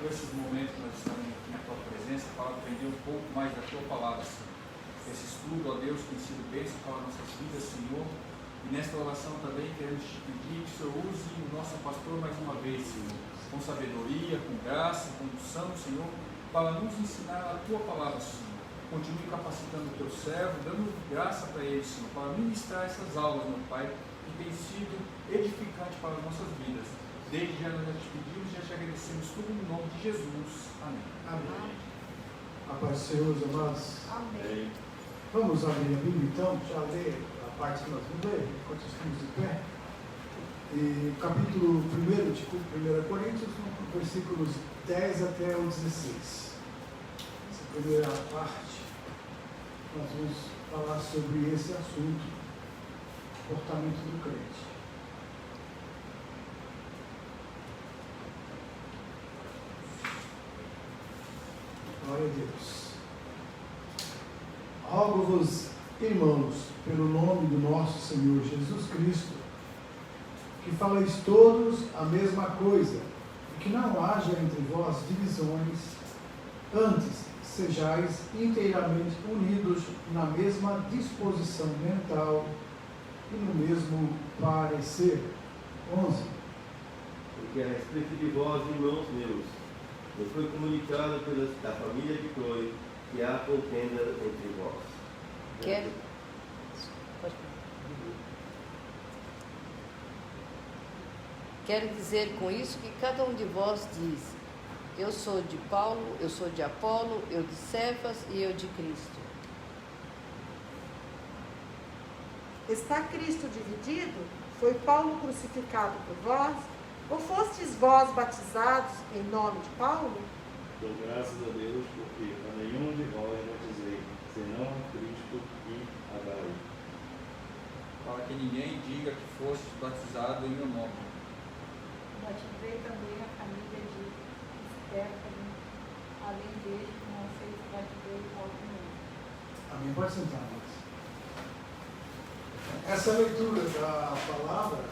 esses momentos que nós estamos aqui na tua presença para aprender um pouco mais da tua palavra, Senhor. Esse estudo, ó Deus, tem sido bênção para as nossas vidas, Senhor. E nesta oração também queremos te pedir que o Senhor use o nosso pastor mais uma vez, Senhor, com sabedoria, com graça, com condução, Senhor, para nos ensinar a tua palavra, Senhor. Continue capacitando o teu servo, dando graça para ele, Senhor, para ministrar essas aulas, meu Pai, que tem sido edificante para as nossas vidas. Desde já nós já te pedimos e já te agradecemos tudo no nome de Jesus. Amém. Amém. A paz do Senhor, meus amados. Amém. Vamos abrir a Bíblia então, já ler a parte que nós vamos ler, enquanto estamos de pé. E capítulo 1 de 1 Coríntios, versículos 10 até o 16. Essa primeira parte, nós vamos falar sobre esse assunto, comportamento do crente. Glória a Deus. Rogo-vos, irmãos, pelo nome do nosso Senhor Jesus Cristo, que faleis todos a mesma coisa, e que não haja entre vós divisões, antes sejais inteiramente unidos na mesma disposição mental e no mesmo parecer. 11. Porque a respeito de vós, irmãos meus, me foi comunicado da família de Chloe que há contenda entre vós. Quero. Quero dizer com isso que cada um de vós diz: eu sou de Paulo, eu sou de Apolo, eu de Cefas e eu de Cristo. Está Cristo dividido? Foi Paulo crucificado por vós? Ou fostes vós batizados em nome de Paulo? Dou graças a Deus, porque a nenhum de vós batizei, senão a Cristo e a Daí. Para que ninguém diga que foste batizado em meu nome. Batizei também a família de Estéfano, além dele, não sei se batizei algum outro. Amém. Pode sentar, Max. Essa leitura da palavra,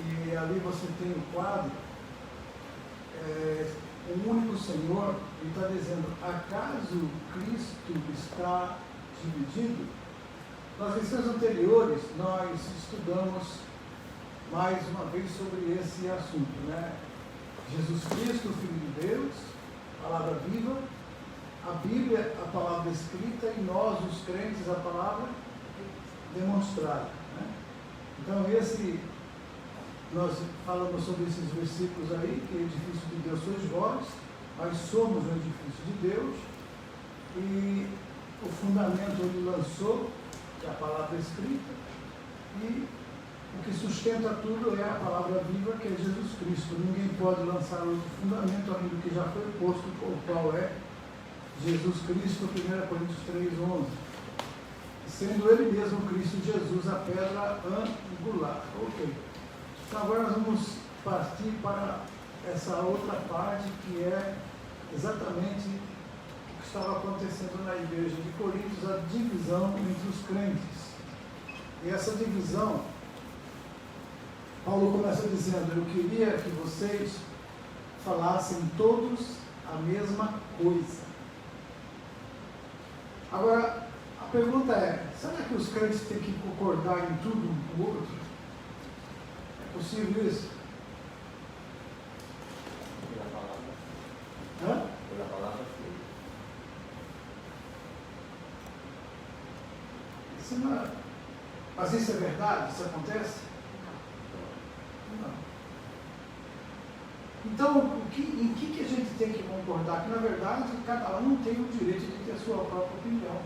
e ali você tem o quadro, o único Senhor, ele está dizendo: acaso Cristo está dividido? Nas lições anteriores, nós estudamos mais uma vez sobre esse assunto, né? Jesus Cristo, Filho de Deus, palavra viva, a Bíblia, a palavra escrita, e nós, os crentes, a palavra demonstrada, né? Então, nós falamos sobre esses versículos aí, que o edifício de Deus sois vós, nós somos o edifício de Deus, e o fundamento ele lançou, que é a palavra escrita, e o que sustenta tudo é a palavra viva, que é Jesus Cristo. Ninguém pode lançar outro fundamento além do que já foi posto, o qual é Jesus Cristo, 1 Coríntios 3:11. Sendo ele mesmo, Cristo Jesus, a pedra angular. Ok. Então agora nós vamos partir para essa outra parte, que é exatamente o que estava acontecendo na igreja de Coríntios, a divisão entre os crentes. E essa divisão, Paulo começa dizendo: eu queria que vocês falassem todos a mesma coisa. Agora, a pergunta é: será que os crentes têm que concordar em tudo um com o outro? É possível isso? Pela palavra. Hã? Pela palavra sim. Isso não é... Mas isso é verdade? Isso acontece? Não. Então, em que a gente tem que concordar? Que, na verdade, cada um tem o direito de ter a sua própria opinião.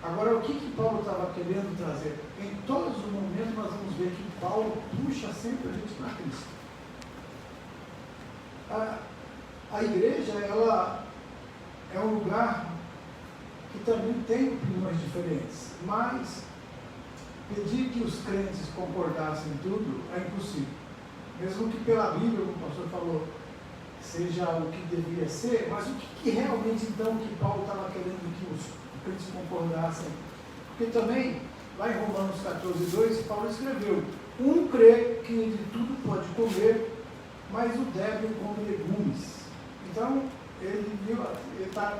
Agora, o que Paulo estava querendo trazer? Em todos os momentos, nós vamos ver que Paulo puxa sempre a gente para Cristo. A igreja, ela é um lugar que também tem opiniões diferentes, mas pedir que os crentes concordassem em tudo é impossível. Mesmo que pela Bíblia, como o pastor falou, seja o que deveria ser, mas o que realmente então que Paulo estava querendo que os crentes concordassem? Porque também, lá em Romanos 14:2, Paulo escreveu: um crê que de tudo pode comer, mas o débil come legumes. Então, ele está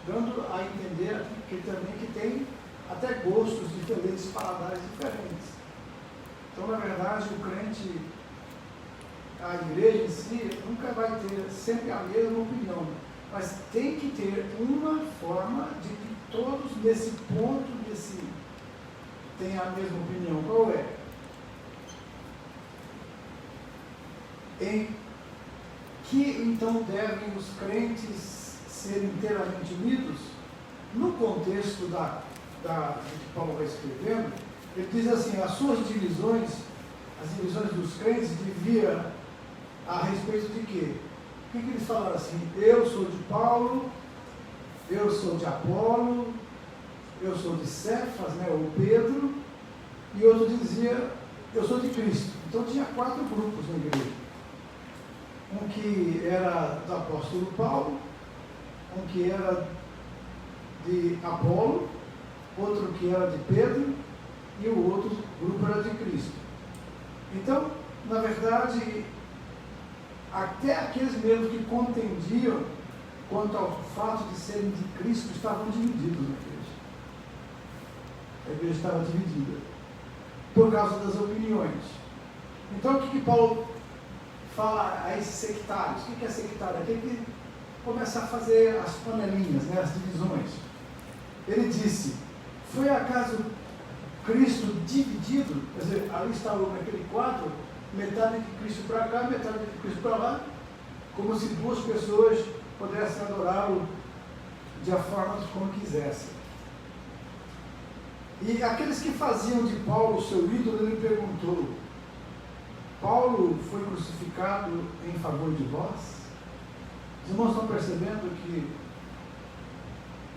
dando a entender aqui que também que tem até gostos diferentes, paladares diferentes. Então, na verdade, o crente, a igreja em si, nunca vai ter sempre a mesma opinião, mas tem que ter uma forma de que todos nesse ponto, tenham a mesma opinião. Qual é? Em que então devem os crentes ser inteiramente unidos? No contexto que Paulo vai escrevendo, ele diz assim, as suas divisões, as divisões dos crentes devia a respeito de quê? O que eles falaram assim? Eu sou de Paulo, eu sou de Apolo, eu sou de Cefas, né, ou Pedro, e outro dizia, eu sou de Cristo. Então tinha 4 grupos na igreja. Um que era do apóstolo Paulo, um que era de Apolo, outro que era de Pedro, e o outro grupo era de Cristo. Então, na verdade, até aqueles mesmos que contendiam quanto ao fato de serem de Cristo estavam divididos na igreja. A igreja estava dividida por causa das opiniões. Então, o que Paulo fala a esses sectários? O que é sectário? Aquele que começa a fazer as panelinhas, né, as divisões. Ele disse, foi acaso Cristo dividido? Quer dizer, ali está naquele quadro, metade de Cristo para cá, metade de Cristo para lá, como se 2 pessoas pudessem adorá-lo de a forma como quisessem. E aqueles que faziam de Paulo seu ídolo, ele perguntou, Paulo foi crucificado em favor de vós? Os irmãos estão percebendo que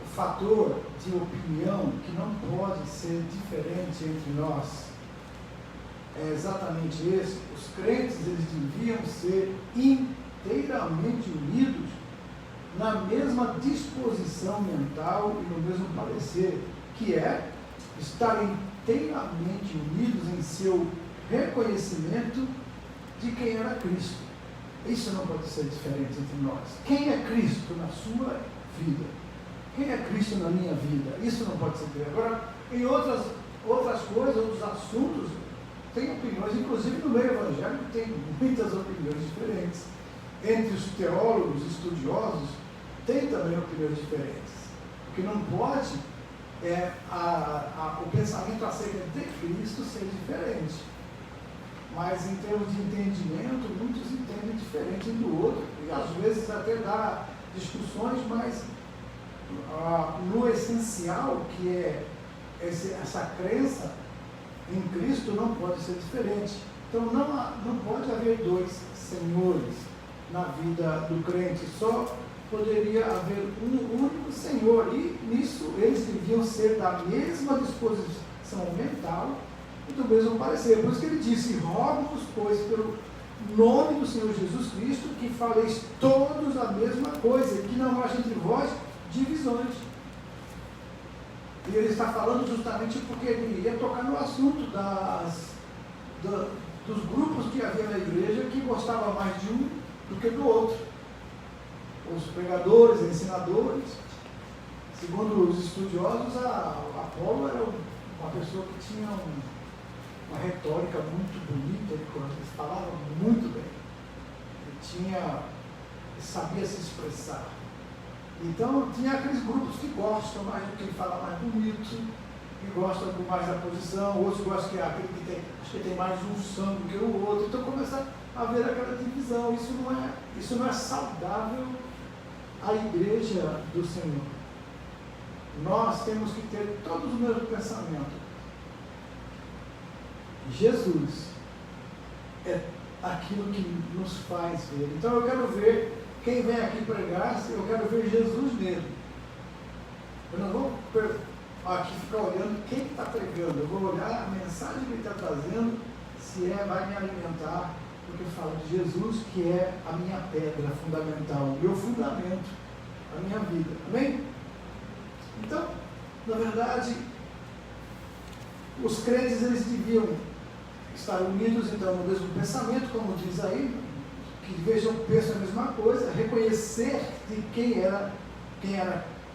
o fator de opinião que não pode ser diferente entre nós é exatamente esse. Os crentes, eles deviam ser inteiramente unidos na mesma disposição mental e no mesmo parecer, que é estar inteiramente unidos em seu reconhecimento de quem era Cristo. Isso não pode ser diferente entre nós. Quem é Cristo na sua vida? Quem é Cristo na minha vida? Isso não pode ser diferente. Agora, em outras coisas, outros assuntos, tem opiniões, inclusive no meio evangélico tem muitas opiniões diferentes. Entre os teólogos, estudiosos, tem também opiniões diferentes. O que não pode é o pensamento acerca de Cristo ser diferente. Mas em termos de entendimento, muitos entendem diferente um do outro, e às vezes até dá discussões, mas no essencial, que é essa crença em Cristo, não pode ser diferente. Então não pode haver 2 senhores na vida do crente, só poderia haver um único Senhor, e nisso eles deviam ser da mesma disposição mental e do mesmo parecer. Por isso que ele disse, rogo-vos, pois, pelo nome do Senhor Jesus Cristo, que faleis todos a mesma coisa, que não haja entre vós divisões. E ele está falando justamente porque ele ia tocar no assunto dos grupos que havia na igreja que gostavam mais de um do que do outro. Os pregadores, ensinadores. Segundo os estudiosos, Apolo era uma pessoa que tinha uma retórica muito bonita, ele falava muito bem. Ele sabia se expressar. Então, tinha aqueles grupos que gostam mais do que ele fala mais bonito, que gostam mais da posição, outros gostam que aquele que tem mais unção do que o outro. Então, começa a haver aquela divisão. Isso não é saudável à igreja do Senhor. Nós temos que ter todos o mesmo pensamento. Jesus é aquilo que nos faz ver. Então, eu quero ver quem vem aqui pregar, eu quero ver Jesus nele. Eu não vou aqui ficar olhando quem está pregando, eu vou olhar a mensagem que ele está trazendo, se vai me alimentar, porque fala de Jesus, que é a minha pedra fundamental, o meu fundamento, a minha vida. Amém? Então, na verdade, os crentes, eles deviam estar unidos, então, no mesmo pensamento, como diz aí, que vejam, pensam a mesma coisa, reconhecer de quem era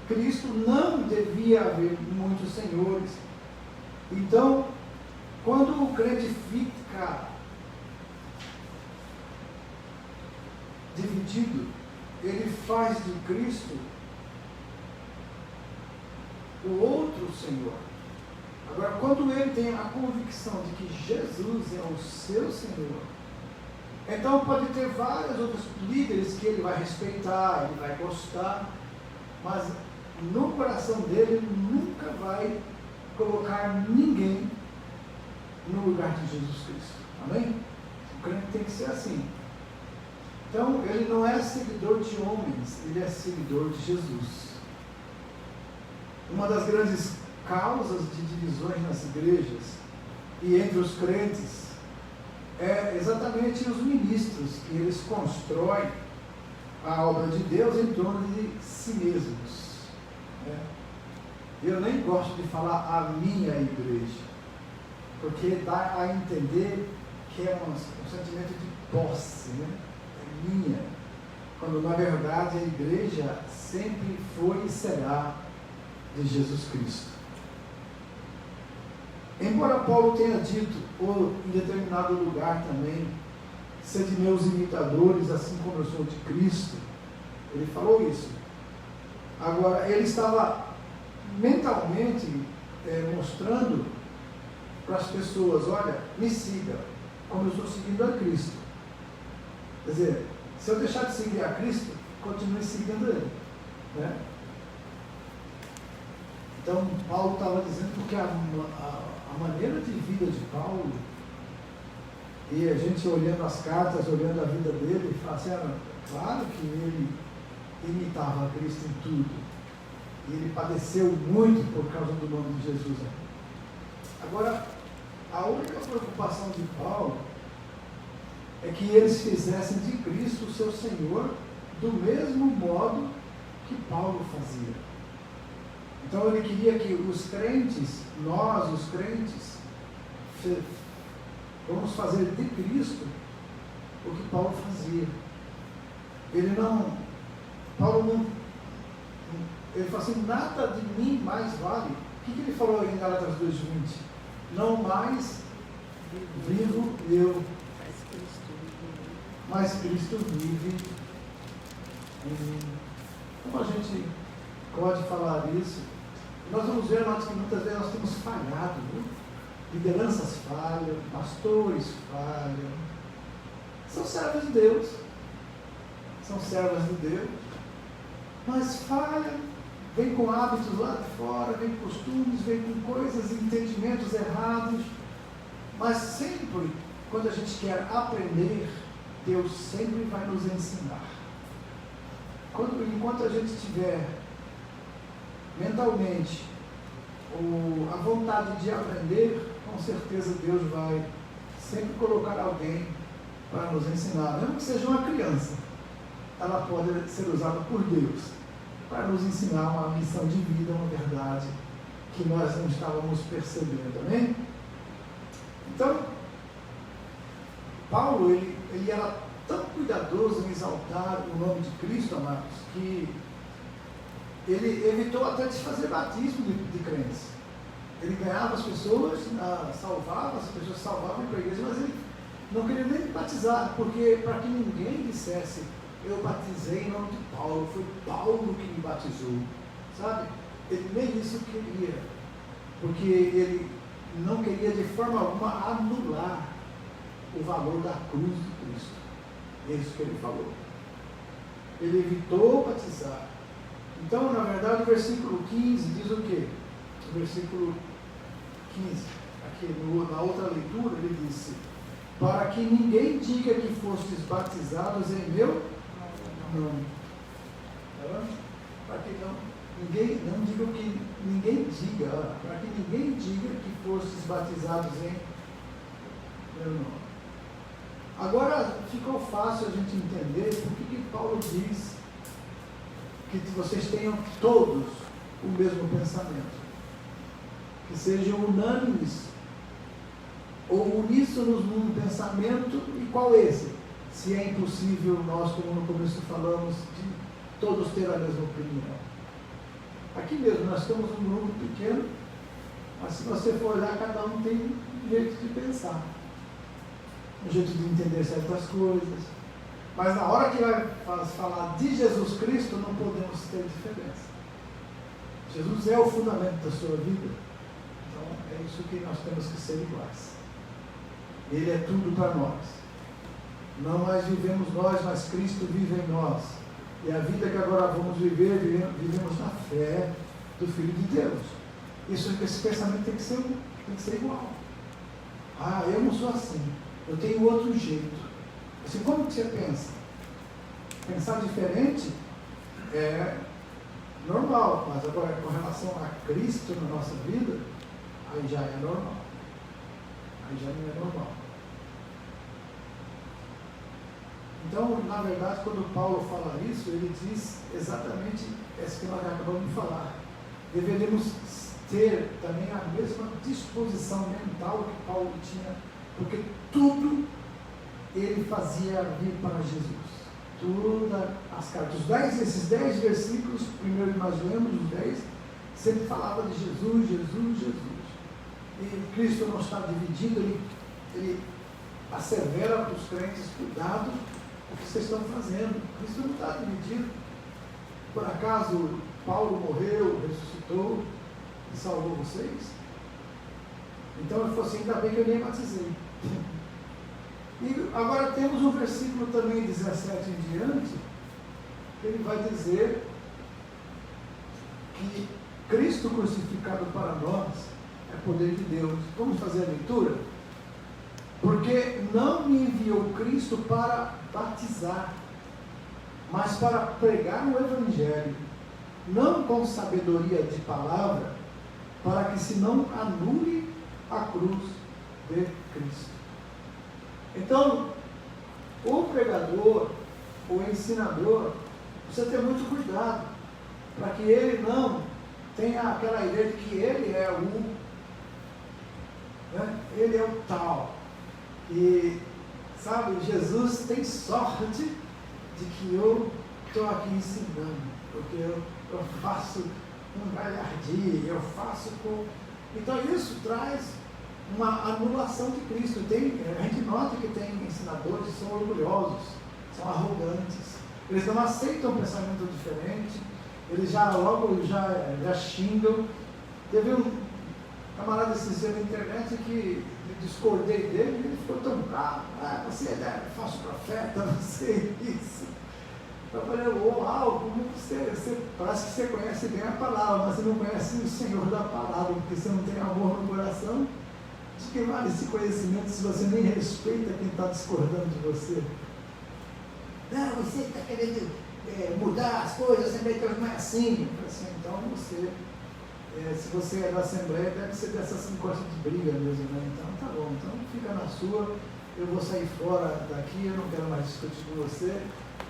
Cristo, não devia haver muitos senhores. Então, quando o crente fica dividido, ele faz de Cristo o outro Senhor. Agora, quando ele tem a convicção de que Jesus é o seu Senhor, então pode ter vários outros líderes que ele vai respeitar, ele vai gostar, mas no coração dele nunca vai colocar ninguém no lugar de Jesus Cristo. Amém? O crente tem que ser assim. Então, ele não é seguidor de homens, ele é seguidor de Jesus. Uma das grandes causas de divisões nas igrejas e entre os crentes é exatamente os ministros, que eles constroem a obra de Deus em torno de si mesmos. Eu nem gosto de falar a minha igreja, porque dá a entender que é um sentimento de posse, né? É minha, quando na verdade a igreja sempre foi e será de Jesus Cristo. Embora Paulo tenha dito, ou em determinado lugar também, sede meus imitadores, assim como eu sou de Cristo, ele falou isso. Agora, ele estava mentalmente mostrando para as pessoas, olha, me siga, como eu estou seguindo a Cristo. Quer dizer, se eu deixar de seguir a Cristo, continue seguindo Ele, né? Então, Paulo estava dizendo, porque a maneira de vida de Paulo, e a gente olhando as cartas, olhando a vida dele, fala assim, claro que ele imitava a Cristo em tudo, e ele padeceu muito por causa do nome de Jesus. Agora, a única preocupação de Paulo é que eles fizessem de Cristo o seu Senhor do mesmo modo que Paulo fazia. Então ele queria que os crentes, nós os crentes, vamos fazer de Cristo o que Paulo fazia. Paulo fala assim, nada de mim mais vale. O que ele falou em Gálatas 2:20? Não mais vivo eu, mas Cristo vive em mim. Como a gente pode falar isso? Nós vamos ver, irmãos, que muitas vezes nós temos falhado, viu? Lideranças falham, pastores falham. São servos de Deus. São servas de Deus. Mas falham, vem com hábitos lá de fora, vem com costumes, vem com coisas, entendimentos errados. Mas sempre, quando a gente quer aprender, Deus sempre vai nos ensinar. Enquanto a gente tiver mentalmente a vontade de aprender, com certeza Deus vai sempre colocar alguém para nos ensinar. Mesmo que seja uma criança, ela pode ser usada por Deus para nos ensinar uma missão de vida, uma verdade que nós não estávamos percebendo. Amém? Então, Paulo, ele era tão cuidadoso em exaltar o nome de Cristo, amados, que ele evitou até de fazer batismo de crentes. Ele ganhava as pessoas, salvava, as pessoas salvavam para a igreja, mas ele não queria nem batizar, porque para que ninguém dissesse, eu batizei em nome de Paulo, foi Paulo que me batizou, sabe? Ele nem isso queria, porque ele não queria de forma alguma anular o valor da cruz de Cristo. É isso que ele falou. Ele evitou batizar. Então, na verdade, o versículo 15 diz o quê? O versículo 15, aqui na outra leitura, ele disse, para que ninguém diga que fostes batizados em meu nome. Para que não diga que ninguém diga, para que ninguém diga que fostes batizados em meu nome. Agora ficou fácil a gente entender por que Paulo diz que vocês tenham todos o mesmo pensamento, que sejam unânimes ou uníssonos num pensamento. E qual esse? se é impossível nós, como no começo falamos, de todos ter a mesma opinião. Aqui mesmo, nós temos um grupo pequeno, mas se você for olhar, cada um tem um jeito de pensar, um jeito de entender certas coisas. Mas na hora que vai falar de Jesus Cristo, não podemos ter diferença. Jesus é o fundamento da sua vida. Então é isso que nós temos que ser iguais. Ele é tudo para nós. Não mais vivemos nós, mas Cristo vive em nós. E a vida que agora vamos viver, vivemos na fé do Filho de Deus. Esse pensamento tem que ser igual. Ah, eu não sou assim. Eu tenho outro jeito. Assim, como que você pensa? Pensar diferente é normal, mas agora com relação a Cristo na nossa vida, aí já é normal. Aí já não é normal. Então, na verdade, quando Paulo fala isso, ele diz exatamente isso que nós acabamos de falar. Deveríamos ter também a mesma disposição mental que Paulo tinha, porque tudo ele fazia vir para Jesus. Todas as cartas, esses 10 versículos, primeiro nós lemos os 10, sempre falava de Jesus, Jesus, Jesus. E Cristo não está dividido, ele assevera para os crentes, cuidado o que vocês estão fazendo. Cristo não está dividido. Por acaso Paulo morreu, ressuscitou e salvou vocês? Então ele falou assim, ainda bem que eu nem batizei. E agora temos um versículo também 17 em diante, que ele vai dizer que Cristo crucificado para nós é poder de Deus. Vamos fazer a leitura? Porque não me enviou Cristo para batizar, mas para pregar o Evangelho, não com sabedoria de palavra, para que se não anule a cruz de Cristo. Então, o pregador, o ensinador, precisa ter muito cuidado, para que ele não tenha aquela ideia de que ele é ele é o tal. E, sabe, Jesus tem sorte de que eu estou aqui ensinando, porque eu faço um galhardia, eu faço com... Então isso traz uma anulação de Cristo. A gente nota que tem ensinadores que são orgulhosos, são arrogantes, eles não aceitam um pensamento diferente, eles já xingam. Teve um camarada esses dias na internet que discordei dele, ele ficou tão bravo. Você é falso profeta, você é isso. Eu falei, uau, como você parece que você conhece bem a palavra, mas você não conhece o Senhor da palavra, porque você não tem amor no coração. De que vale esse conhecimento se você nem respeita quem está discordando de você? Não, você está querendo mudar as coisas, a Assembleia de Deus não é assim. Eu falei assim, então você, se você é da Assembleia, deve ser dessas negócios de briga mesmo, né? Então tá bom, então fica na sua, eu vou sair fora daqui, eu não quero mais discutir com você,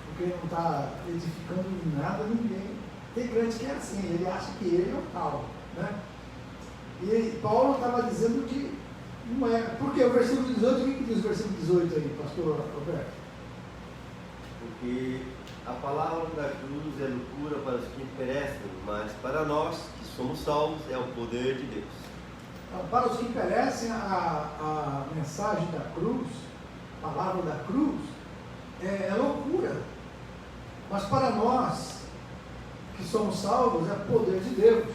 porque não está edificando em nada ninguém. Tem crente que é assim, ele acha que ele é o tal, né? E Paulo estava dizendo que não é. Porque o versículo 18, o que diz o versículo 18 aí, pastor Roberto? Porque a palavra da cruz é loucura para os que perecem, mas para nós que somos salvos é o poder de Deus. Então, para os que perecem, a mensagem da cruz, a palavra da cruz, é loucura. Mas para nós que somos salvos é o poder de Deus.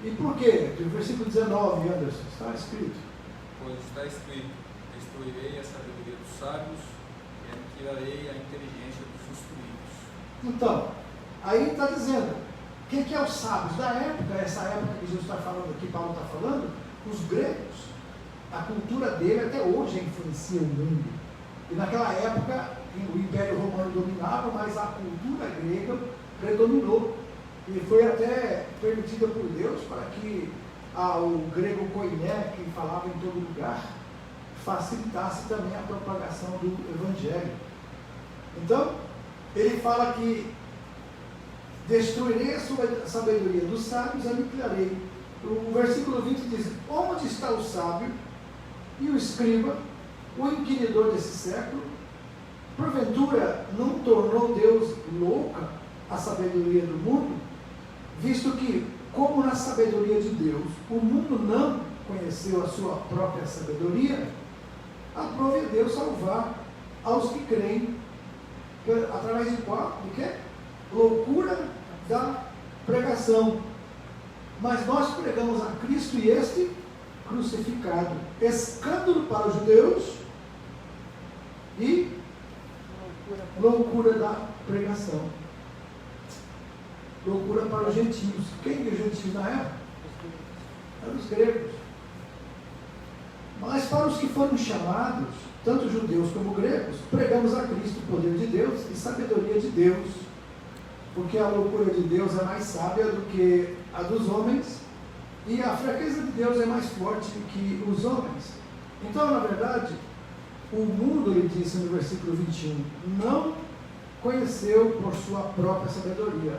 E por quê? Do versículo 19, Anderson, está escrito. Pois está escrito, destruirei a sabedoria dos sábios e aniquilarei a inteligência dos instruídos. Então, aí está dizendo, quem que é os sábios? Da época, essa época que Jesus está falando aqui, Paulo está falando, os gregos. A cultura dele até hoje influencia o mundo. E naquela época, o Império Romano dominava, mas a cultura grega predominou. E foi até permitida por Deus para que o grego koiné, que falava em todo lugar, facilitasse também a propagação do Evangelho. Então, ele fala que destruirei a sabedoria dos sábios, aniquilarei. O versículo 20 diz, onde está o sábio e o escriba, o inquiridor desse século? porventura não tornou Deus louca a sabedoria do mundo, visto que, como na sabedoria de Deus, o mundo não conheceu a sua própria sabedoria, aprove a Deus salvar aos que creem, através de qual? De quê? Loucura da pregação. Mas nós pregamos a Cristo e este crucificado, escândalo para os judeus e loucura da pregação. Loucura para os gentios. Quem é gentios na época? Eram os gregos. Mas para os que foram chamados, tanto judeus como gregos, pregamos a Cristo o poder de Deus e sabedoria de Deus, porque a loucura de Deus é mais sábia do que a dos homens, e a fraqueza de Deus é mais forte que os homens. Então, na verdade, o mundo, ele disse no versículo 21, não conheceu por sua própria sabedoria.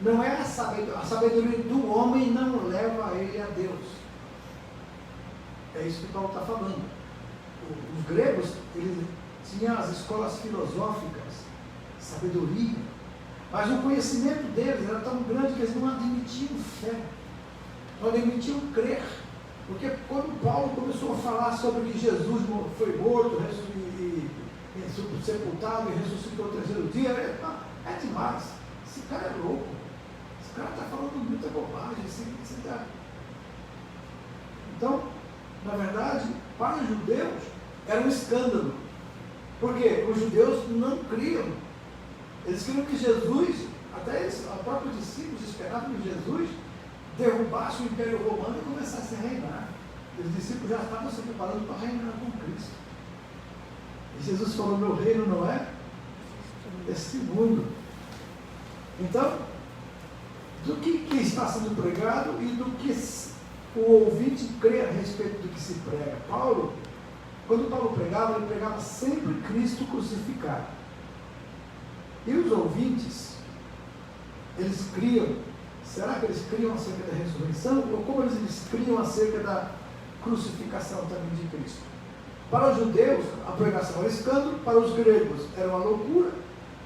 Não é a sabedoria do homem não leva ele a Deus. É isso que Paulo está falando. Os gregos, eles tinham as escolas filosóficas, sabedoria, mas o conhecimento deles era tão grande que eles não admitiam fé, não admitiam crer. Porque quando Paulo começou a falar sobre que Jesus foi morto, sepultado e ressuscitou no terceiro dia, é demais. Esse cara é louco. Esse cara está falando muita bobagem. Então, na verdade, para os judeus era um escândalo. Porque os judeus não criam. Eles queriam que Jesus, até eles, os próprios discípulos esperavam que Jesus derrubasse o Império Romano e começasse a reinar. Os discípulos já estavam se preparando para reinar com Cristo. E Jesus falou: meu reino não é desse mundo. Então, do que está sendo pregado e do que o ouvinte crê a respeito do que se prega. Quando Paulo pregava, ele pregava sempre Cristo crucificado. E os ouvintes, eles criam. Será que eles criam acerca da ressurreição? Ou como eles criam acerca da crucificação também de Cristo? Para os judeus, a pregação era escândalo. Para os gregos, era uma loucura.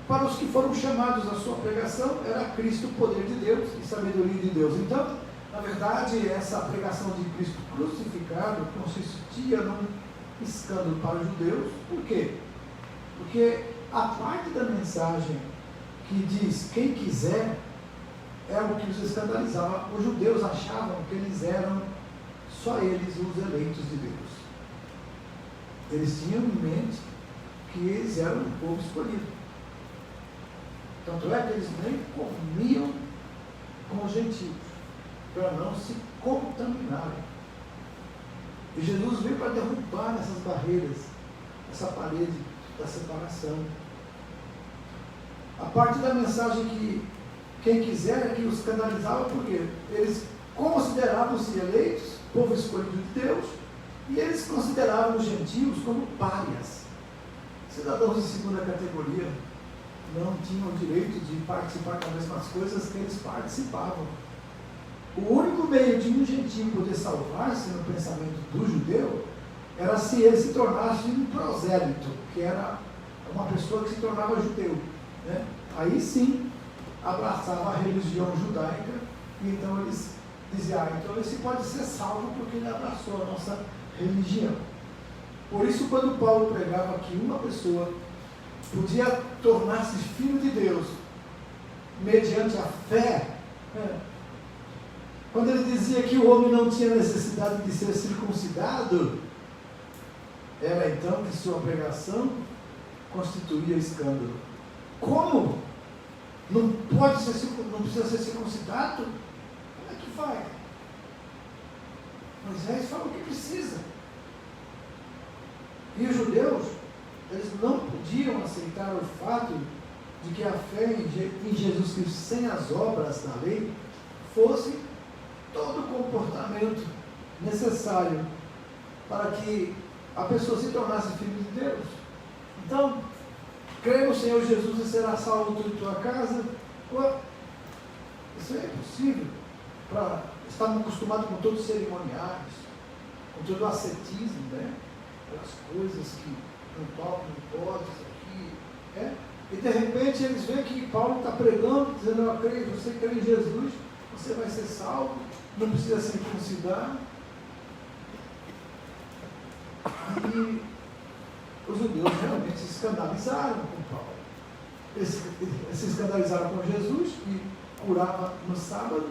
Para os que foram chamados à sua pregação, era Cristo, o poder de Deus e sabedoria de Deus. Então, na verdade, essa pregação de Cristo crucificado consistia num escândalo para os judeus. Por quê? Porque a parte da mensagem que diz quem quiser é o que os escandalizava. Os judeus achavam que eles eram só eles os eleitos de Deus. Eles tinham em mente que eles eram o povo escolhido. Tanto é que eles nem comiam com os gentios, para não se contaminarem. E Jesus veio para derrubar essas barreiras, essa parede da separação. A parte da mensagem que quem quiser é que os escandalizava, porque eles consideravam-se eleitos, povo escolhido de Deus, e eles consideravam os gentios como párias, cidadãos de segunda categoria, não tinham o direito de participar das mesmas coisas que eles participavam. O único meio de um gentio poder salvar-se no pensamento do judeu era se ele se tornasse um prosélito, que era uma pessoa que se tornava judeu, né? Aí sim abraçava a religião judaica, e então eles diziam: então esse pode ser salvo porque ele abraçou a nossa religião. Por isso, quando Paulo pregava que uma pessoa podia tornar-se filho de Deus mediante a fé, quando ele dizia que o homem não tinha necessidade de ser circuncidado, era então que sua pregação constituía escândalo. Como? Não precisa ser circuncidado? Como é que vai? Moisés falou que precisa. E os judeus, eles não podiam aceitar o fato de que a fé em Jesus Cristo, sem as obras da lei, fosse todo o comportamento necessário para que a pessoa se tornasse filho de Deus. Então, crê no Senhor Jesus e será salvo tu e tua casa. Isso é impossível. Estavam acostumados com todos os cerimoniais, com todo o ascetismo, né? Aquelas coisas que não tocam, não pode, isso aqui, E de repente eles veem que Paulo está pregando, dizendo, eu creio, você crê em Jesus, você vai ser salvo, não precisa circuncidar. Aí os judeus realmente se escandalizaram com Paulo. Eles se escandalizaram com Jesus, que curava no sábado.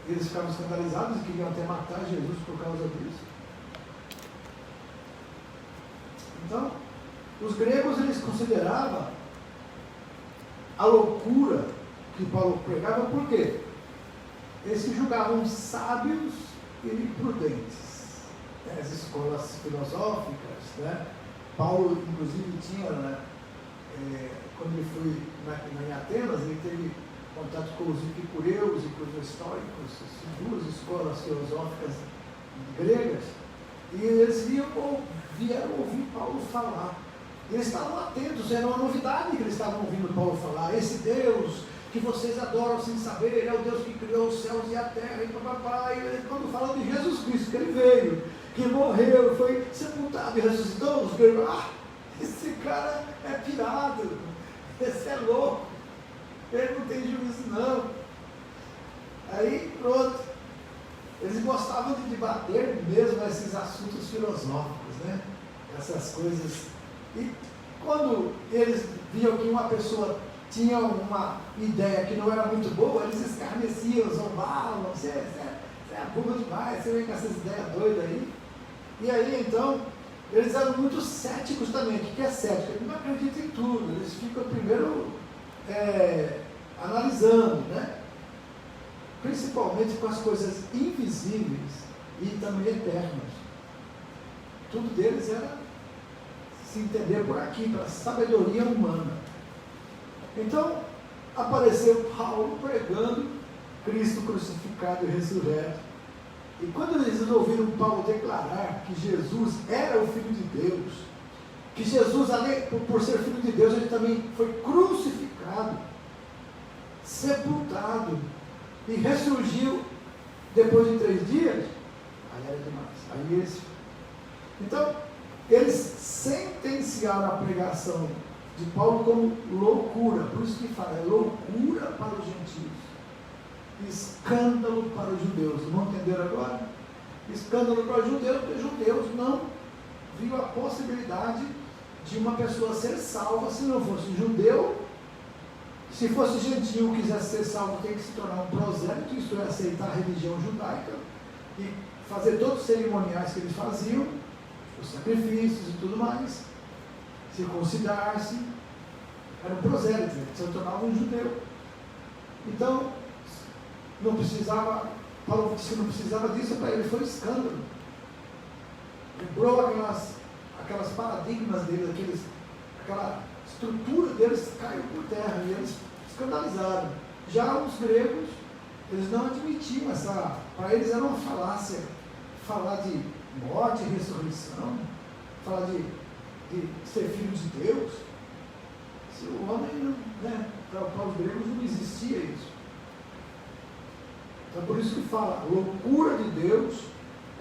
Eles ficavam escandalizados e queriam até matar Jesus por causa disso. Então, os gregos eles consideravam a loucura que Paulo pregava, por quê? Eles se julgavam sábios e prudentes. As escolas filosóficas, né? Paulo, inclusive, tinha, né, quando ele foi em Atenas, ele teve contato com os epicureus e com os estoicos, duas escolas filosóficas gregas, e eles vieram ouvir Paulo falar. E eles estavam atentos, era uma novidade que eles estavam ouvindo Paulo falar. Esse Deus que vocês adoram sem saber, é o Deus que criou os céus e a terra, e papapá. E quando fala de Jesus Cristo, que ele veio, que morreu, foi sepultado e ressuscitou, os gregos, esse cara é pirado, esse é louco, ele não tem juízo não. Aí pronto, eles gostavam de debater mesmo esses assuntos filosóficos, né? Essas coisas. E quando eles viam que uma pessoa tinha uma ideia que não era muito boa, eles escarneciam, zombavam, você é burro demais, você vem com essas ideias doidas aí. E aí então, eles eram muito céticos também. O que é cético? Eles não acreditam em tudo, eles ficam primeiro analisando, né? Principalmente com as coisas invisíveis e também eternas. Tudo deles era se entender por aqui, pela sabedoria humana. Então, apareceu Paulo pregando Cristo crucificado e ressurreto. E quando eles ouviram Paulo declarar que Jesus era o Filho de Deus, que Jesus, além, por ser Filho de Deus, ele também foi crucificado, sepultado e ressurgiu depois de 3 dias, aí era demais. Então, eles sentenciaram a pregação de Paulo como loucura, por isso que fala, é loucura para os gentios, escândalo para os judeus. Vão entender agora? Escândalo para os judeus, porque os judeus não viam a possibilidade de uma pessoa ser salva se não fosse judeu. Se fosse gentio, quisesse ser salvo, tem que se tornar um prosélito, isto é, aceitar a religião judaica e fazer todos os cerimoniais que eles faziam, os sacrifícios e tudo mais, circuncidar-se, era um prosélito, se tornava um judeu. Então, não precisava, Paulo disse que não precisava disso, para ele foi escândalo. Quebrou aquelas paradigmas deles, aquela estrutura deles caiu por terra e eles escandalizaram. Já os gregos, eles não admitiam para eles era uma falácia, falar de morte e ressurreição, falar de ser filho de Deus. Se o homem, né, para os gregos não existia isso. Então por isso que fala, a loucura de Deus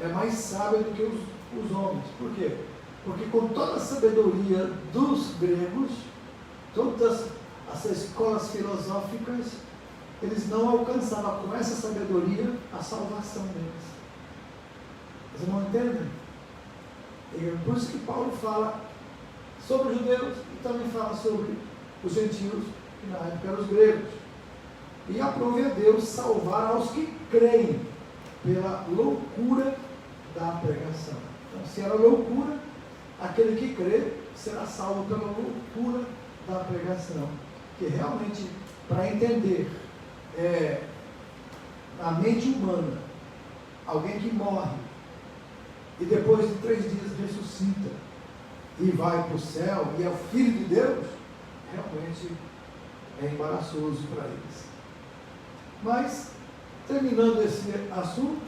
é mais sábia do que os homens. Por quê? Porque com toda a sabedoria dos gregos, todas as escolas filosóficas, eles não alcançavam com essa sabedoria a salvação deles. Vocês não entendem? E por isso que Paulo fala sobre os judeus e também fala sobre os gentios, que na época eram os gregos. E aprove a Deus salvar aos que creem pela loucura da pregação. Então, se era loucura, aquele que crê será salvo pela loucura da pregação. Que realmente, para entender a mente humana, alguém que morre e depois de 3 dias ressuscita e vai para o céu e é o Filho de Deus, realmente é embaraçoso para eles. Mas, terminando esse assunto,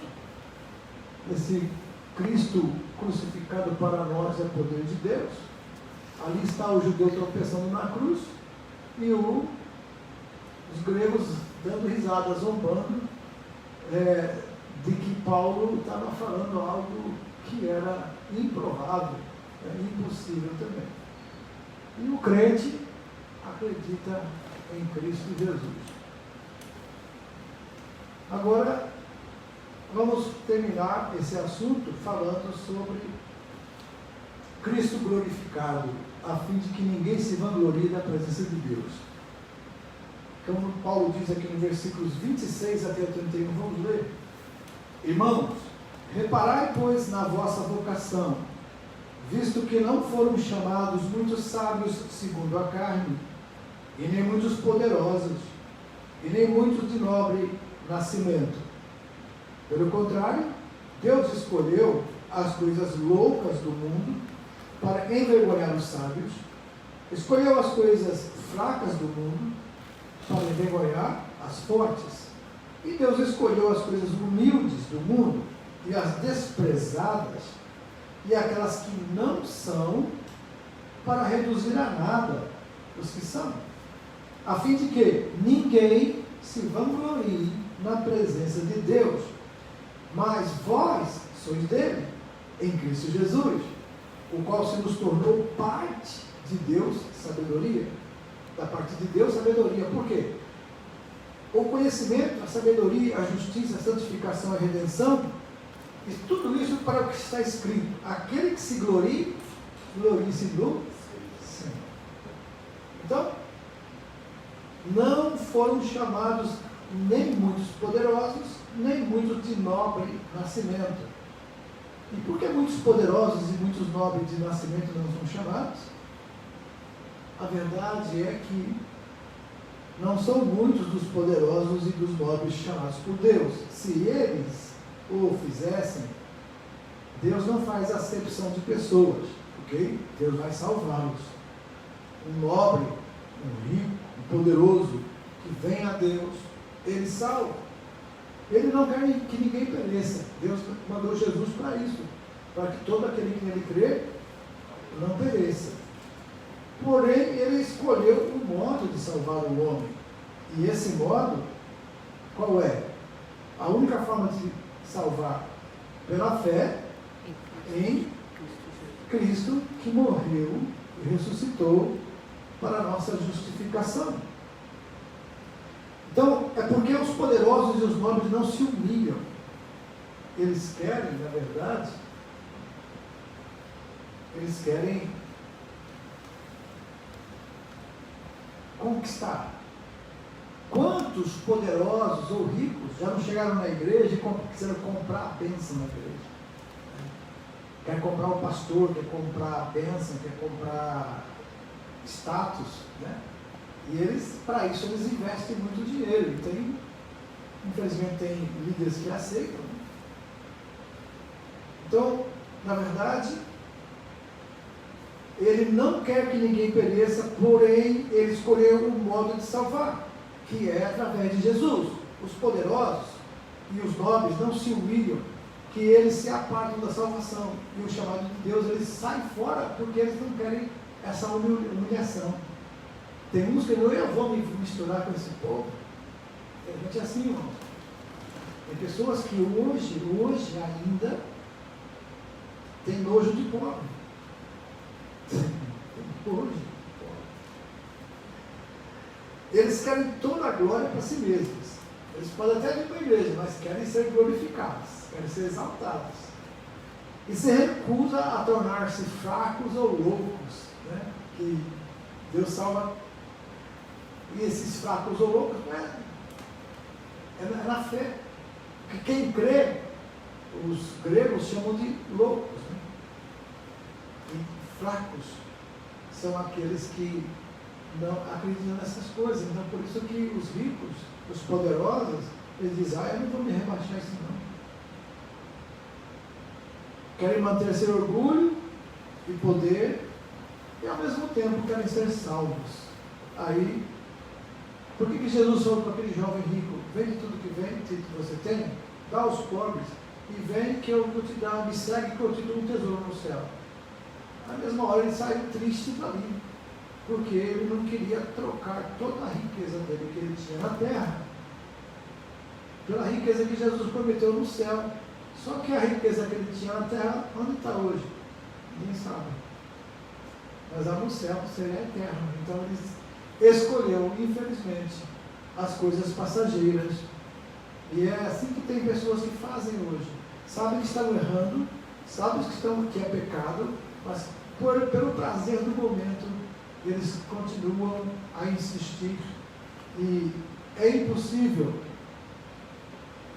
esse Cristo crucificado para nós é poder de Deus, ali está o judeu tropeçando na cruz e os gregos dando risada, zombando de que Paulo estava falando algo que era improvável, impossível também. E o crente acredita em Cristo Jesus. Agora, vamos terminar esse assunto falando sobre Cristo glorificado, a fim de que ninguém se vanglorie da presença de Deus. Como Paulo diz aqui no versículos 26 até 31, vamos ler? Irmãos, reparai, pois, na vossa vocação, visto que não foram chamados muitos sábios segundo a carne, e nem muitos poderosos, e nem muitos de nobre nascimento. Pelo contrário, Deus escolheu as coisas loucas do mundo para envergonhar os sábios, escolheu as coisas fracas do mundo para envergonhar as fortes, e Deus escolheu as coisas humildes do mundo e as desprezadas e aquelas que não são, para reduzir a nada os que são, a fim de que ninguém se vanglorie na presença de Deus. Mas vós sois dele, em Cristo Jesus, o qual se nos tornou parte de Deus, sabedoria. Da parte de Deus, sabedoria. Por quê? O conhecimento, a sabedoria, a justiça, a santificação, a redenção, e tudo isso para o que está escrito: aquele que se glorie, glorie-se no Senhor. Então, não foram chamados nem muitos poderosos, nem muitos de nobre nascimento. E por que muitos poderosos e muitos nobres de nascimento não são chamados? A verdade é que não são muitos dos poderosos e dos nobres chamados por Deus. Se eles o fizessem, Deus não faz acepção de pessoas, ok? Deus vai salvá-los. Um nobre, um rico, um poderoso que vem a Deus, ele salva. Ele não quer que ninguém pereça. Deus mandou Jesus para isso, para que todo aquele que nele crê não pereça. Porém, ele escolheu um modo de salvar o homem. E esse modo, qual é? A única forma de salvar pela fé em Cristo, que morreu e ressuscitou para a nossa justificação. Então, é porque os poderosos e os nobres não se humilham. Eles querem, na verdade, eles querem conquistar. Quantos poderosos ou ricos já não chegaram na igreja e quiseram comprar a bênção na igreja? Quer comprar o pastor, quer comprar a bênção, quer comprar status, né? E eles, para isso, eles investem muito dinheiro. E tem, infelizmente, tem líderes que aceitam. Então, na verdade, ele não quer que ninguém pereça, porém, ele escolheu um modo de salvar, que é através de Jesus. Os poderosos e os nobres não se humilham, que eles se apartam da salvação. E o chamado de Deus, eles saem fora, porque eles não querem essa humilhação. Tem uns que eu vou me misturar com esse povo. Tem gente assim, irmãos. Tem pessoas que hoje ainda tem nojo de pobre. Tem nojo de pobre. Eles querem toda a glória para si mesmos. Eles podem até vir para a igreja, mas querem ser glorificados, querem ser exaltados. E se recusa a tornar-se fracos ou loucos, né? Que Deus salva. E esses fracos ou loucos é na fé. Porque quem crê, os gregos chamam de loucos, né? E fracos são aqueles que não acreditam nessas coisas. Então, por isso que os ricos, os poderosos, eles dizem: eu não vou me rebaixar isso não. Querem manter seu orgulho e poder, e ao mesmo tempo querem ser salvos. Aí, por que Jesus falou para aquele jovem rico: vende tudo que você tem, dá aos pobres, e vem que eu vou te dar, me segue que eu te dou um tesouro no céu. Na mesma hora ele saiu triste dali, porque ele não queria trocar toda a riqueza dele que ele tinha na terra, pela riqueza que Jesus prometeu no céu. Só que a riqueza que ele tinha na terra, onde está hoje? Ninguém sabe. Mas lá no céu seria eterno. Então escolheu, infelizmente, as coisas passageiras. E é assim que tem pessoas que fazem hoje. Sabem que estão errando, sabem que é pecado, mas pelo prazer do momento, eles continuam a insistir. E é impossível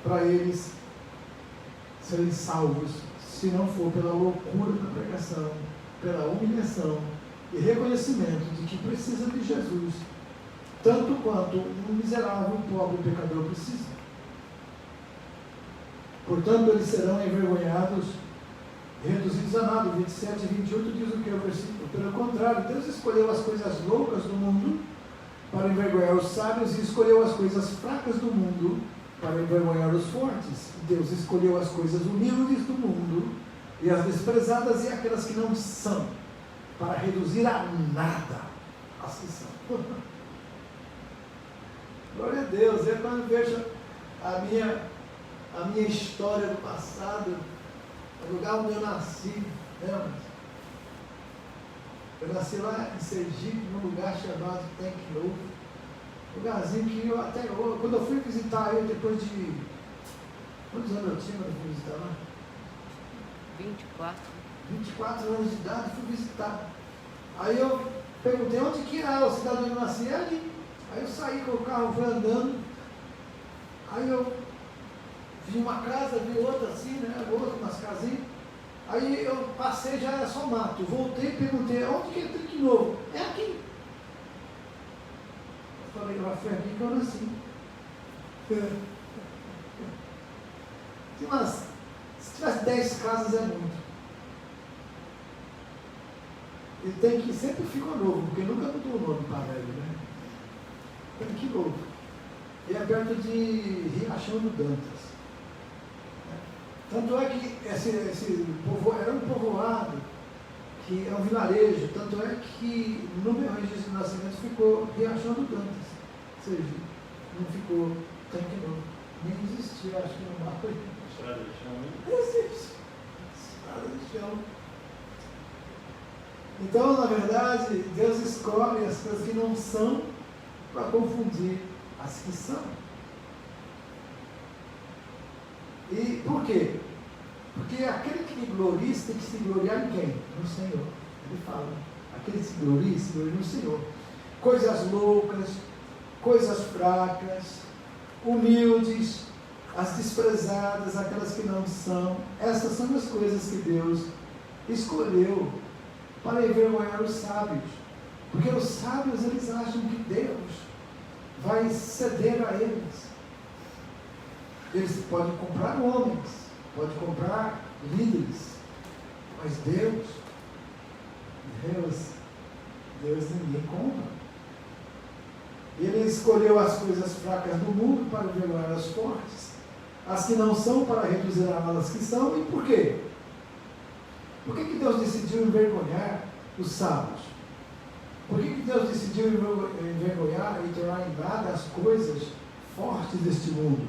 para eles serem salvos se não for pela loucura da pregação, pela humilhação e reconhecimento de que precisa de Jesus, tanto quanto um miserável, pobre pecador precisa. Portanto, eles serão envergonhados, reduzidos a nada. 27 e 28 diz o que é o versículo? Pelo contrário, Deus escolheu as coisas loucas do mundo para envergonhar os sábios e escolheu as coisas fracas do mundo para envergonhar os fortes. Deus escolheu as coisas humildes do mundo e as desprezadas e aquelas que não são, para reduzir a nada as que são. Glória a Deus. Eu quando vejo a minha história do passado, o lugar onde eu nasci, né? Eu nasci lá em Sergipe, num lugar chamado Tanque Novo, lugarzinho que eu até hoje, quando eu fui visitar ele depois de, quantos anos eu tinha quando eu fui visitar lá? 24 anos de idade, fui visitar. Aí eu perguntei, onde que é a cidade onde eu nasci? É ali. Aí eu saí com o carro, fui andando, aí eu vi uma casa, vi outra assim, né, outra, umas casinhas. Aí eu passei, já era só mato. Voltei e perguntei, onde que é Tanque Novo? É aqui. Eu falei, foi aqui que eu nasci. Se tivesse 10 casas é muito. Ele tem que sempre ficou novo, porque nunca mudou o nome para velho, né? Tanque Novo. E é perto de Riachão do Dantas. Tanto é que esse povo era um povoado, que é um vilarejo, tanto é que no meu registro de nascimento ficou Riachão do Dantas. Ou seja, não ficou Tanque Novo. Nem existia, acho que no mapa. Estrada de chão, né? Existe. Estrada de chão. Então, na verdade, Deus escolhe as coisas que não são para confundir as que são. E por quê? Porque aquele que gloria tem que se gloriar em quem? No Senhor. Ele fala, aquele que se gloria no Senhor. Coisas loucas, coisas fracas, humildes, as desprezadas, aquelas que não são. Essas são as coisas que Deus escolheu para envergonhar os sábios. Porque os sábios, eles acham que Deus vai ceder a eles. Eles podem comprar homens, podem comprar líderes, mas Deus ninguém compra. Ele escolheu as coisas fracas do mundo para envergonhar as fortes, as que não são para reduzir a elas que são. E por quê? Por que Deus decidiu envergonhar os sábios? Por que Deus decidiu envergonhar e tornar em nada as coisas fortes deste mundo?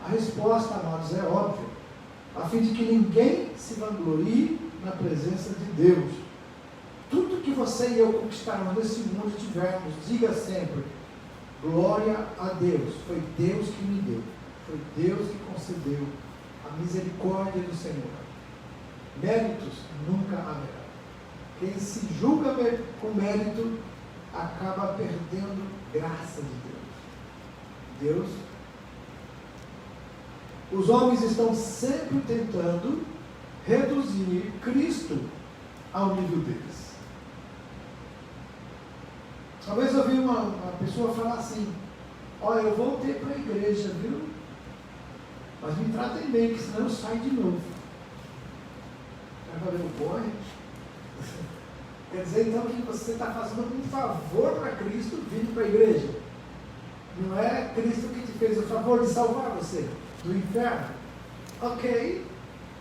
A resposta, amados, é óbvia, a fim de que ninguém se vanglorie na presença de Deus. Tudo que você e eu conquistarmos nesse mundo e tivermos, diga sempre, glória a Deus, foi Deus que me deu, foi Deus que concedeu a misericórdia do Senhor. Méritos nunca haverá. Quem se julga com mérito, acaba perdendo graça de Deus. Os homens estão sempre tentando reduzir Cristo ao nível deles. Uma vez eu vi uma pessoa falar assim, olha, eu voltei para a igreja, viu? Mas me tratem bem, que senão eu saio de novo. Eu falei, boy, quer dizer então que você está fazendo um favor para Cristo vindo para a igreja. Não é Cristo que te fez o favor de salvar você do inferno. Ok,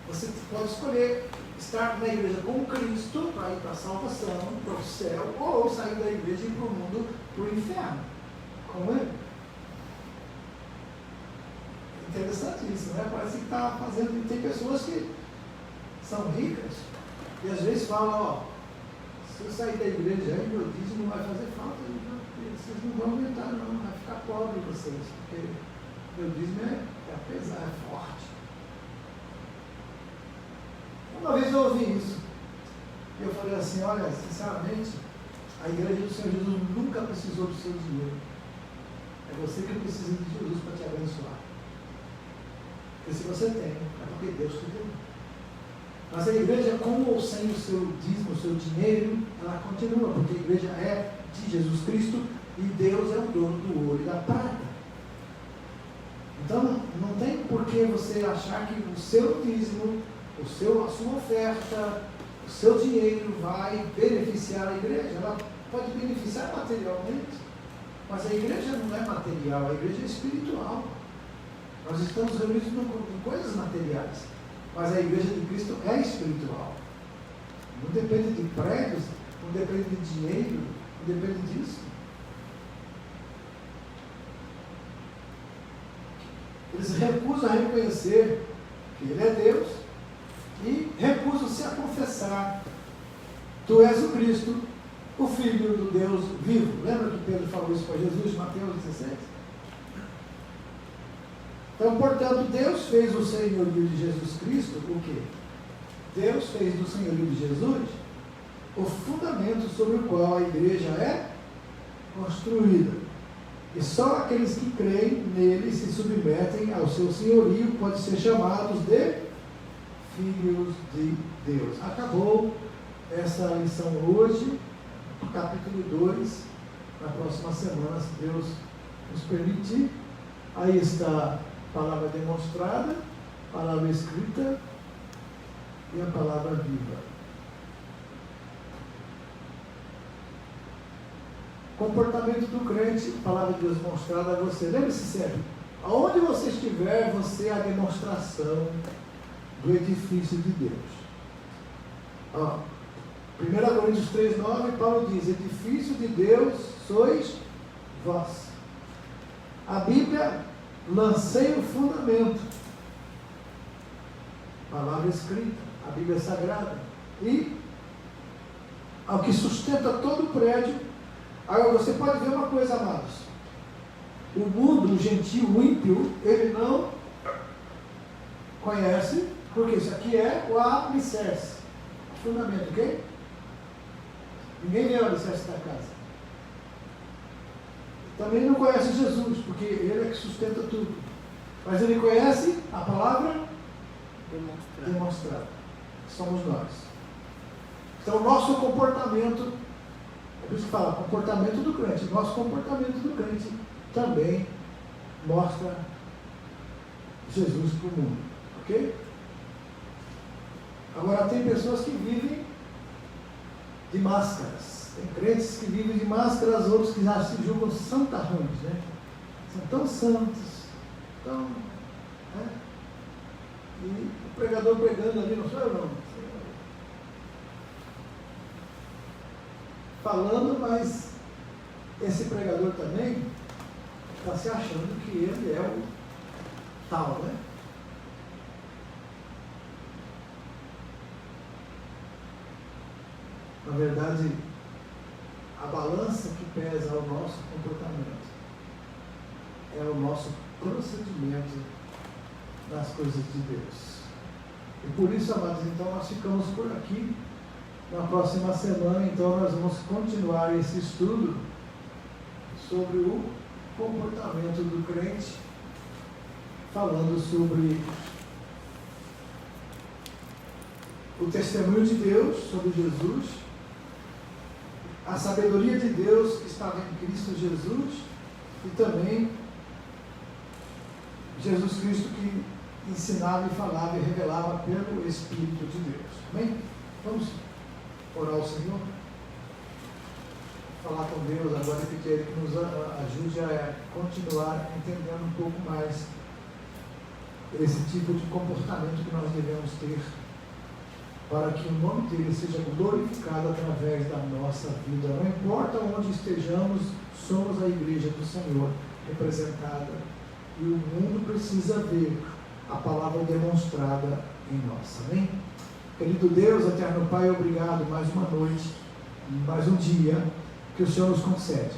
você pode escolher estar na igreja com Cristo para ir para a salvação, para o céu, ou sair da igreja e ir para o mundo, para o inferno, com ele. Interessante isso, né? Parece que está fazendo. Tem pessoas que são ricas e às vezes falam, ó, Se eu sair da igreja, aí meu dízimo não vai fazer falta, vocês não vão aumentar não, vai ficar pobre vocês, porque meu dízimo é pesado, é forte. Uma vez eu ouvi isso, e eu falei assim, olha, sinceramente, a igreja do Senhor Jesus nunca precisou do seu dinheiro. É você que precisa de Jesus para te abençoar. Porque se você tem, é porque Deus te deu. Mas a igreja, com ou sem o seu dízimo, o seu dinheiro, ela continua, porque a igreja é de Jesus Cristo e Deus é o dono do ouro e da prata. Então, não tem por que você achar que o seu dízimo, a sua oferta, o seu dinheiro vai beneficiar a igreja. Ela pode beneficiar materialmente, mas a igreja não é material, a igreja é espiritual. Nós estamos reunidos em coisas materiais, mas a igreja de Cristo é espiritual. Não depende de prédios, não depende de dinheiro, não depende disso. Eles recusam a reconhecer que Ele é Deus e recusam-se a confessar: Tu és o Cristo, o Filho do Deus vivo. Lembra que Pedro falou isso para Jesus em Mateus 17? Então, portanto, Deus fez o senhorio de Jesus Cristo o quê? Deus fez do senhorio de Jesus o fundamento sobre o qual a igreja é construída. E só aqueles que creem nele e se submetem ao seu senhorio podem ser chamados de filhos de Deus. Acabou essa lição hoje, capítulo 2, na próxima semana, se Deus nos permitir. Aí está a palavra demonstrada, a palavra escrita e a palavra viva. Comportamento do crente, a palavra de Deus mostrada a você. Lembre-se sempre, aonde você estiver, você é a demonstração do edifício de Deus. 1 Coríntios 3,9, Paulo diz: edifício de Deus sois vós. A Bíblia, lancei o fundamento. Palavra escrita, a Bíblia sagrada. E ao que sustenta todo o prédio. Agora você pode ver uma coisa, amados. O mundo, o gentio, o ímpio, ele não conhece, porque isso aqui é o alicerce, o fundamento, ok? Ninguém vê o alicerce da casa. Também não conhece Jesus, porque ele é que sustenta tudo. Mas ele conhece a palavra demonstrada. Somos nós. Então, o nosso comportamento, é por isso que fala, comportamento do crente. Nosso comportamento do crente também mostra Jesus para o mundo. Ok? Agora, tem pessoas que vivem de máscaras. Tem crentes que vivem de máscaras, outros que já se julgam santarrões, né? São tão santos, tão... Né? E o pregador pregando ali, não sou eu não. Falando, mas esse pregador também está se achando que ele é o tal, né? Na verdade, a balança que pesa o nosso comportamento é o nosso procedimento nas coisas de Deus. E por isso, amados, então nós ficamos por aqui. Na próxima semana, então, nós vamos continuar esse estudo sobre o comportamento do crente, falando sobre o testemunho de Deus sobre Jesus, a sabedoria de Deus que estava em Cristo Jesus e também Jesus Cristo que ensinava e falava e revelava pelo Espírito de Deus. Amém? Vamos orar ao Senhor, falar com Deus agora e pedir Ele que nos ajude a continuar entendendo um pouco mais esse tipo de comportamento que nós devemos ter para que o nome dele seja glorificado através da nossa vida. Não importa onde estejamos, somos a igreja do Senhor representada e o mundo precisa ver a palavra demonstrada em nós. Amém? Querido Deus, eterno Pai, obrigado mais uma noite mais um dia que o Senhor nos concede,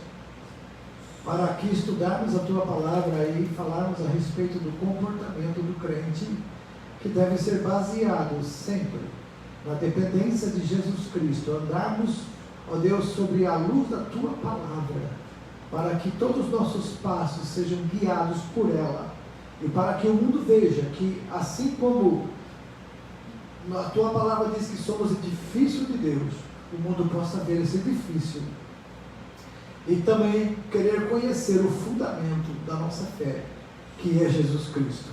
para aqui estudarmos a Tua palavra e falarmos a respeito do comportamento do crente, que deve ser baseado sempre na dependência de Jesus Cristo, andarmos, ó Deus, sobre a luz da Tua palavra, para que todos os nossos passos sejam guiados por ela, e para que o mundo veja que, assim como a Tua palavra diz que somos edifício de Deus, o mundo possa ver esse edifício e também querer conhecer o fundamento da nossa fé, que é Jesus Cristo.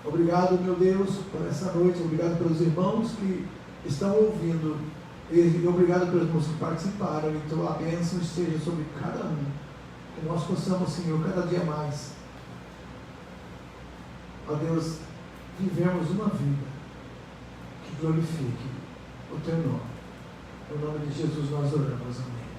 Obrigado, meu Deus, por essa noite, obrigado pelos irmãos que estão ouvindo, e obrigado pelos irmãos que participaram, e Tua bênção esteja sobre cada um, que nós possamos, Senhor, cada dia mais, ó Deus, vivemos uma vida que glorifique o Teu nome. No nome de Jesus nós oramos, amém.